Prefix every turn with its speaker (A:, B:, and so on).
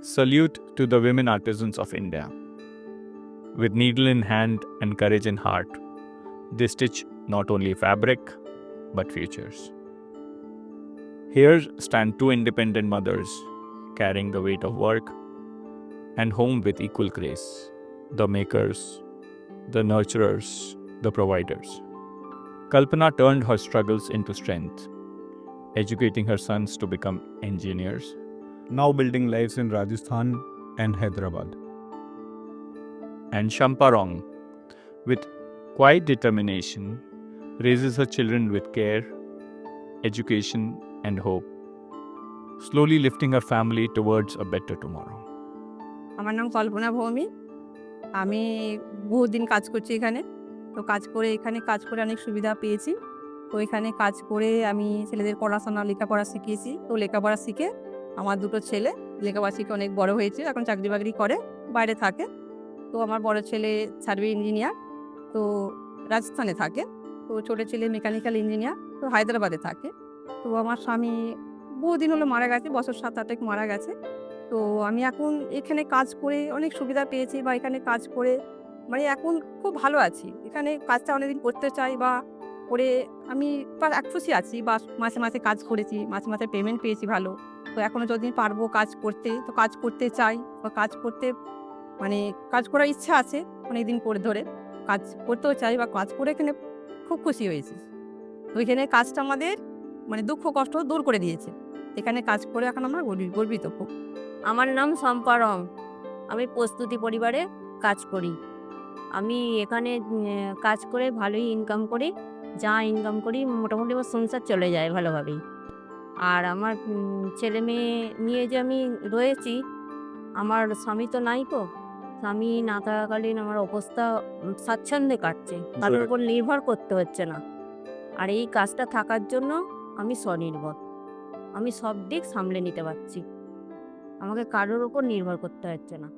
A: Salute to the women artisans of India. With needle in hand and courage in heart, they stitch not only fabric but futures. Here stand two independent mothers carrying the weight of work and home with equal grace, the makers, the nurturers, the providers. Kalpana turned her struggles into strength, educating her sons to become engineers,
B: now building lives in Rajasthan and Hyderabad.
A: and Shamparong, with quiet determination, raises her children with care, education, and hope, slowly lifting her family towards a better tomorrow.
C: আমার নাম কল্পনা ভৌমি। আমি বহুদিন কাজ করছি এখানে। তো কাজ করে এখানে কাজ করে অনেক সুবিধা পেয়েছি। তো এখানে কাজ করে আমি ছেলেদের পড়াশোনা লেখাপড়া শিখিয়েছি। তো লেখাপড়া শিখে আমার দুটো ছেলে লেখাপড়া শিখে অনেক বড় হয়েছে, এখন চাকরি বাকরি করে, বাইরে থাকে। তো আমার বড় ছেলে সার্ভে ইঞ্জিনিয়ার, তো রাজস্থানে থাকে। তো ছোটো ছেলে মেকানিক্যাল ইঞ্জিনিয়ার, তো হায়দ্রাবাদে থাকে। তো আমার স্বামী বহুদিন হলো মারা গেছে, বছর 7-8 মারা গেছে। তো আমি এখন এখানে কাজ করে অনেক সুবিধা পেয়েছি, বা এখানে কাজ করে মানে এখন খুব ভালো আছি। এখানে কাজটা অনেকদিন করতে চাই, বা করে আমি খুশি আছি, বা মাসে মাসে কাজ করেছি, মাসে মাসে পেমেন্ট পেয়েছি ভালো। তো এখনও যতদিন পারবো কাজ করতে, তো কাজ করতে চাই, বা কাজ করতে মানে কাজ করার ইচ্ছা আছে অনেকদিন করে ধরে। কাজ করতেও চাই, বা কাজ করে এখানে খুব খুশি হয়েছি। তো এখানে কাজটা আমাদের মানে দুঃখ কষ্ট দূর করে দিয়েছে। এখানে কাজ করে এখন আমরা গর্বিত খুব।
D: আমার নাম সম্পারম। আমি প্রস্তুতি পরিবারে কাজ করি। আমি এখানে কাজ করে ভালোই ইনকাম করি। যা ইনকাম করি মোটামুটি আমার সংসার চলে যায় ভালোভাবেই। আর আমার ছেলে মেয়ে নিয়ে যে আমি রয়েছি, আমার স্বামী তো নাই তো। স্বামী না থাকাকালীন আমার অবস্থা স্বাচ্ছন্দ্যে কাটছে, কারোর উপর নির্ভর করতে হচ্ছে না। আর এই কাজটা থাকার জন্য আমি স্বনির্ভর, আমি সব দিক সামলে নিতে পারছি, আমাকে কারোর উপর নির্ভর করতে হচ্ছে না।